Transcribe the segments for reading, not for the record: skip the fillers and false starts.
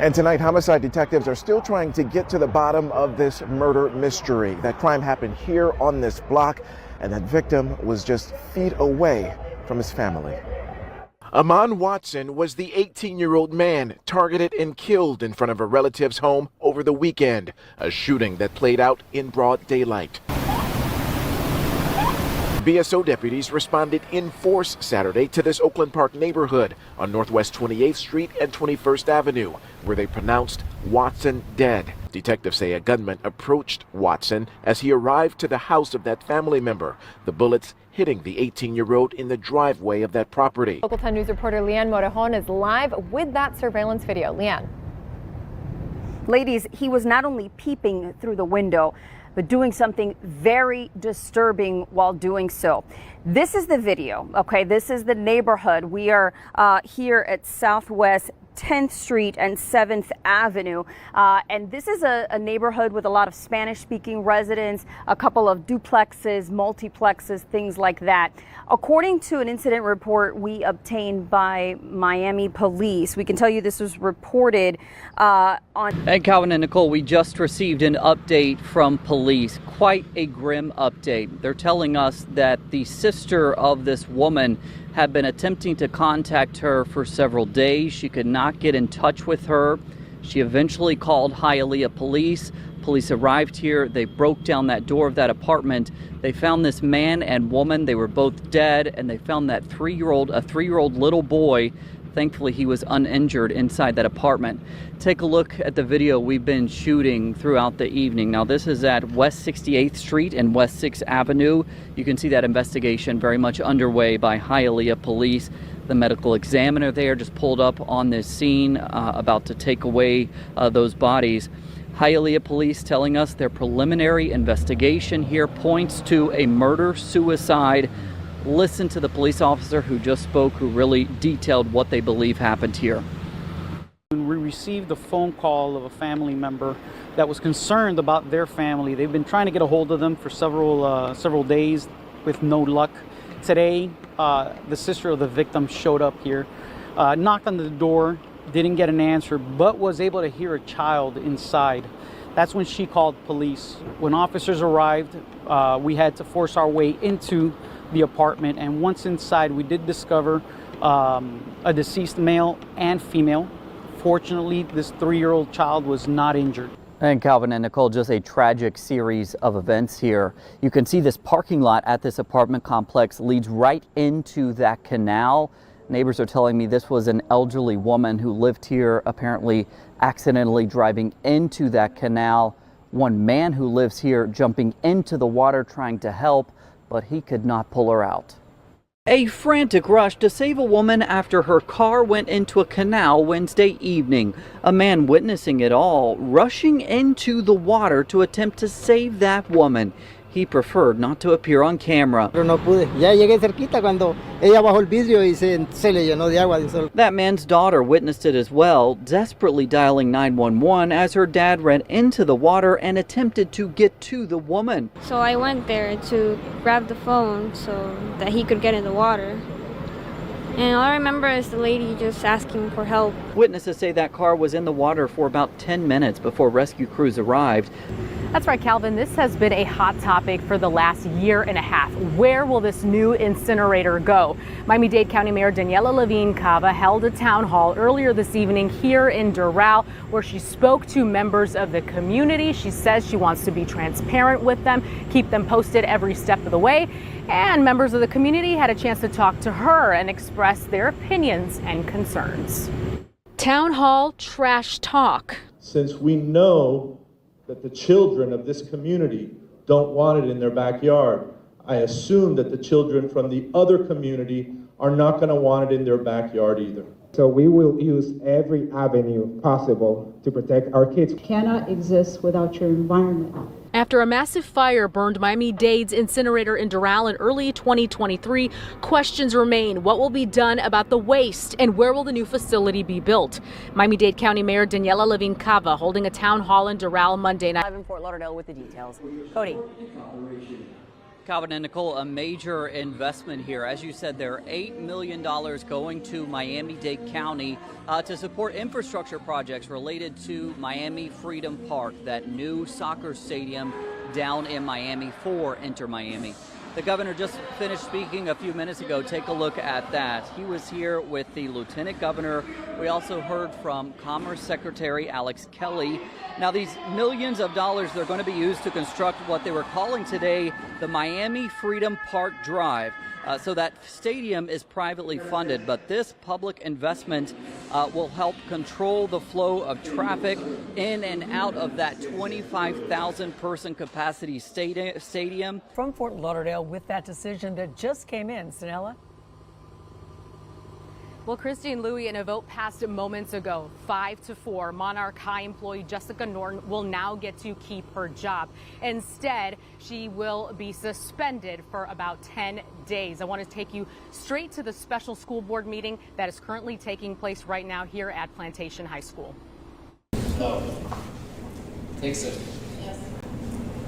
And tonight, homicide detectives are still trying to get to the bottom of this murder mystery. That crime happened here on this block, and that victim was just feet away from his family. Amon Watson was the 18-year-old man targeted and killed in front of a relative's home over the weekend, a shooting that played out in broad daylight. BSO deputies responded in force Saturday to this Oakland Park neighborhood on Northwest 28th Street and 21st Avenue, where they pronounced Watson dead. Detectives say a gunman approached Watson as he arrived to the house of that family member, the bullets hitting the 18-year-old in the driveway of that property. Local 10 News reporter Leanne Morejon is live with that surveillance video. Leanne. Ladies, he was not only peeping through the window, but doing something very disturbing while doing so. This is the video, okay? This is the neighborhood. We are here at Southwest 10th Street and 7th Avenue. And this is a neighborhood with a lot of Spanish-speaking residents, a couple of duplexes, multiplexes, things like that. According to an incident report we obtained by Miami police, we can tell you this was reported on... And Calvin and Nicole, we just received an update from police, quite a grim update. They're telling us that the sister of this woman had been attempting to contact her for several days. She could not get in touch with her. She eventually called Hialeah police. Police arrived here. They broke down that door of that apartment. They found this man and woman. They were both dead, and they found that a three-year-old little boy. Thankfully, he was uninjured inside that apartment. Take a look at the video we've been shooting throughout the evening. Now, this is at West 68th Street and West 6th Avenue. You can see that investigation very much underway by Hialeah police. The medical examiner there just pulled up on this scene, about to take away those bodies. Hialeah police telling us their preliminary investigation here points to a murder-suicide. Listen to the police officer who just spoke, who really detailed what they believe happened here. We received a phone call of a family member that was concerned about their family. They've been trying to get a hold of them for several days with no luck. Today, the sister of the victim showed up here, knocked on the door, didn't get an answer, but was able to hear a child inside. That's when she called police. When officers arrived, we had to force our way into the apartment, and once inside we did discover a deceased male and female. Fortunately, this 3-year-old child was not injured. And Calvin and Nicole, just a tragic series of events here. You can see this parking lot at this apartment complex leads right into that canal. Neighbors are telling me this was an elderly woman who lived here, apparently accidentally driving into that canal. One man who lives here jumping into the water trying to help, but he could not pull her out. A frantic rush to save a woman after her car went into a canal Wednesday evening. A man witnessing it all, rushing into the water to attempt to save that woman. He preferred not to appear on camera. That man's daughter witnessed it as well, desperately dialing 911 as her dad ran into the water and attempted to get to the woman. So I went there to grab the phone so that he could get in the water. And all I remember is the lady just asking for help. Witnesses say that car was in the water for about 10 minutes before rescue crews arrived. That's right, Calvin. This has been a hot topic for the last year and a half. Where will this new incinerator go? Miami-Dade County Mayor Daniela Levine Cava held a town hall earlier this evening here in Doral, where she spoke to members of the community. She says she wants to be transparent with them, keep them posted every step of the way. And members of the community had a chance to talk to her and express their opinions and concerns. Town hall trash talk. Since we know that the children of this community don't want it in their backyard, I assume that the children from the other community are not going to want it in their backyard either. So we will use every avenue possible to protect our kids. Cannot exist without your environment. After a massive fire burned Miami-Dade's incinerator in Doral in early 2023, questions remain. What will be done about the waste, and where will the new facility be built? Miami-Dade County Mayor Daniela Levine Cava holding a town hall in Doral Monday night. Live in Fort Lauderdale with the details. Cody. Calvin and Nicole, a major investment here. As you said, there are $8 million going to Miami-Dade County to support infrastructure projects related to Miami Freedom Park, that new soccer stadium down in Miami for Inter Miami. The governor just finished speaking a few minutes ago. Take a look at that. He was here with the lieutenant governor. We also heard from Commerce Secretary Alex Kelly. Now, these millions of dollars, they're going to be used to construct what they were calling today the Miami Freedom Park Drive. So that stadium is privately funded, but this public investment will help control the flow of traffic in and out of that 25,000 person capacity stadium. From Fort Lauderdale with that decision that just came in, Sanella. Well, Christine, Louie, in a vote passed moments ago, 5-4, Monarch High employee Jessica Norton will now get to keep her job. Instead, she will be suspended for about 10 days. I want to take you straight to the special school board meeting that is currently taking place right now here at Plantation High School. No. Dixon. Yes.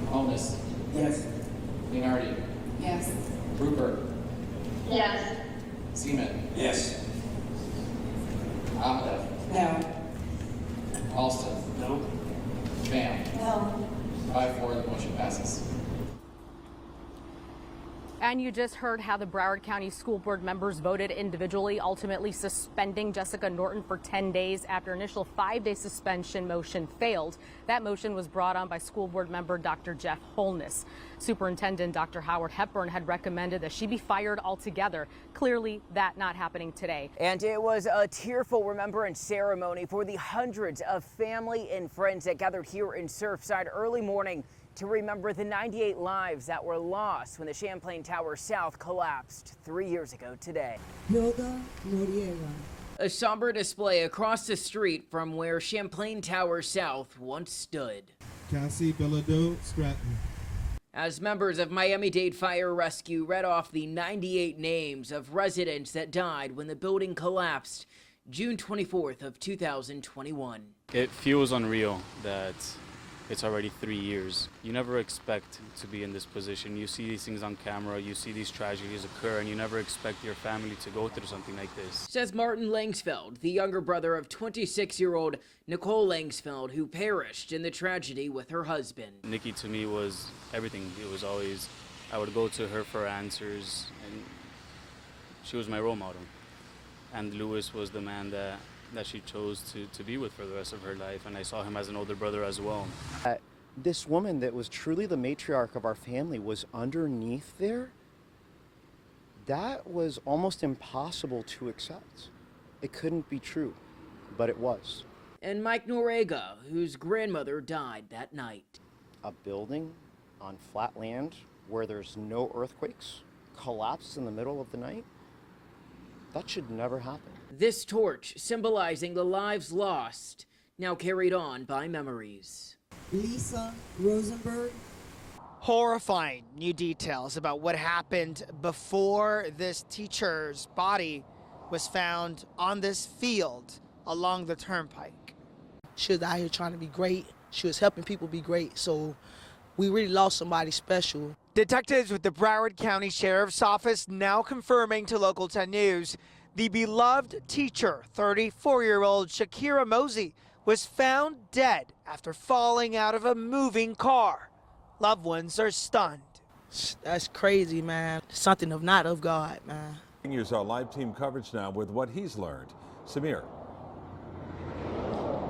Holness. Yes. Leonardi. Yes. Rupert. Yes. Seaman. Yes. Ahmed. No. Alston. No. Pham. No. 5-4, the motion passes. And you just heard how the Broward County School Board members voted individually, ultimately suspending Jessica Norton for 10 days after initial 5-day suspension motion failed. That motion was brought on by School Board member Dr. Jeff Holness. Superintendent Dr. Howard Hepburn had recommended that she be fired altogether. Clearly, that not happening today. And it was a tearful remembrance ceremony for the hundreds of family and friends that gathered here in Surfside early morning to remember the 98 lives that were lost when the Champlain Tower South collapsed 3 years ago today. Hilda Noriega. A somber display across the street from where Champlain Tower South once stood. Cassie Bilodeau Stratton. As members of Miami-Dade Fire Rescue read off the 98 names of residents that died when the building collapsed June 24th of 2021. It feels unreal that it's already 3 years. You never expect to be in this position. You see these things on camera, you see these tragedies occur, and you never expect your family to go through something like this. Says Martin Langsfeld, the younger brother of 26-year-old Nicole Langsfeld, who perished in the tragedy with her husband. Nikki to me was everything. It was always, I would go to her for answers, and she was my role model. And Louis was the man that she chose to be with for the rest of her life, and I saw him as an older brother as well. This woman that was truly the matriarch of our family was underneath there. That was almost impossible to accept. It couldn't be true, but it was. And Mike Noriega, whose grandmother died that night. A building on flat land where there's no earthquakes collapsed in the middle of the night? That should never happen. This torch symbolizing the lives lost, now carried on by memories. Lisa Rosenberg. Horrifying new details about what happened before this teacher's body was found on this field along the turnpike. She was out here trying to be great. She was helping people be great. So we really lost somebody special. Detectives with the Broward County Sheriff's Office now confirming to Local 10 News the beloved teacher, 34-year-old Shakira Mosey, was found dead after falling out of a moving car. Loved ones are stunned. That's crazy, man. Something of not of God, man. Here's our live team coverage now with what he's learned. Samir.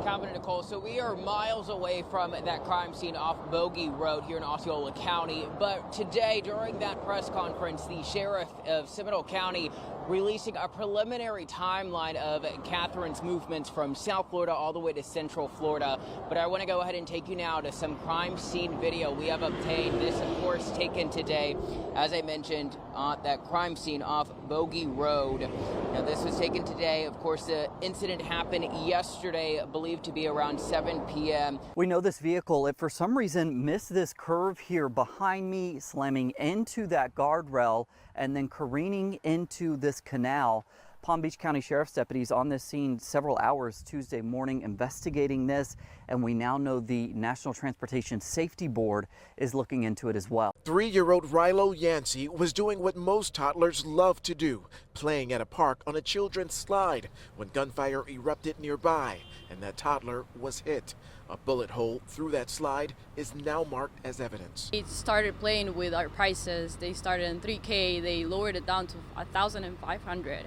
Calvin and Nicole, so we are miles away from that crime scene off Bogey Road here in Osceola County. But today, during that press conference, the sheriff of Seminole County releasing a preliminary timeline of Catherine's movements from South Florida all the way to Central Florida. But I want to go ahead and take you now to some crime scene video we have obtained. This, of course, taken today, as I mentioned, on that crime scene off Bogey Road. Now, this was taken today. Of course, the incident happened yesterday, believed to be around 7 p.m. We know this vehicle, if for some reason missed this curve here behind me, slamming into that guardrail and then careening into this canal. Palm Beach County Sheriff's deputies on this scene several hours Tuesday morning investigating this, and we now know the National Transportation Safety Board is looking into it as well. 3-year-old Rilo Yancey was doing what most toddlers love to do, playing at a park on a children's slide, when gunfire erupted nearby, and that toddler was hit. A bullet hole through that slide is now marked as evidence. They started playing with our prices. They started in $3K, they lowered it down to $1,500,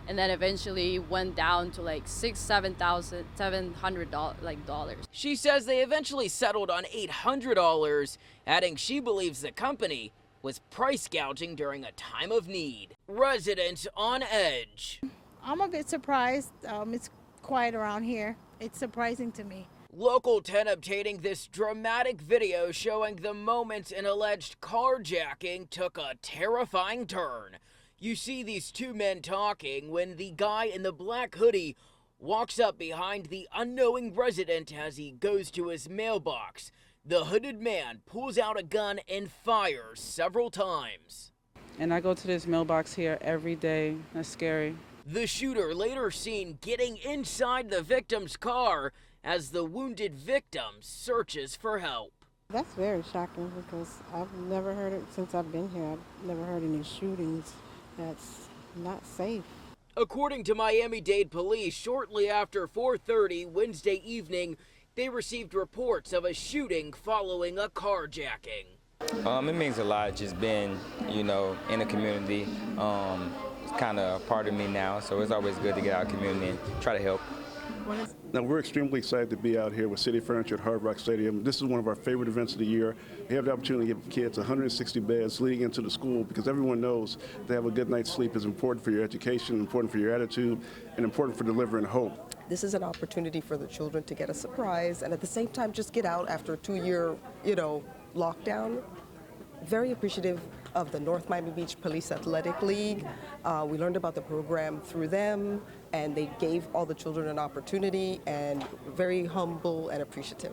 and then eventually went down to like $700. She says they eventually settled on $800, adding she believes the company was price gouging during a time of need. Residents on edge. I'm a bit surprised. It's quiet around here. It's surprising to me. Local 10 obtaining this dramatic video showing the moment an alleged carjacking took a terrifying turn. You see these two men talking when the guy in the black hoodie walks up behind the unknowing resident as he goes to his mailbox. The hooded man pulls out a gun and fires several times. And I go to this mailbox here every day. That's scary. The shooter later seen getting inside the victim's car as the wounded victim searches for help. That's very shocking because I've never heard it since I've been here. I've never heard any shootings. That's not safe. According to Miami-Dade police, shortly after 4:30 Wednesday evening, they received reports of a shooting following a carjacking. It means a lot just being, in the community. It's kind of a part of me now, so it's always good to get out of the community and try to help. Now, we're extremely excited to be out here with City Furniture at Hard Rock Stadium. This is one of our favorite events of the year. We have the opportunity to give kids 160 beds leading into the school because everyone knows to have a good night's sleep is important for your education, important for your attitude, and important for delivering hope. This is an opportunity for the children to get a surprise and at the same time just get out after a 2-year, lockdown. Very appreciative of the North Miami Beach Police Athletic League. We learned about the program through them, and they gave all the children an opportunity, and very humble and appreciative.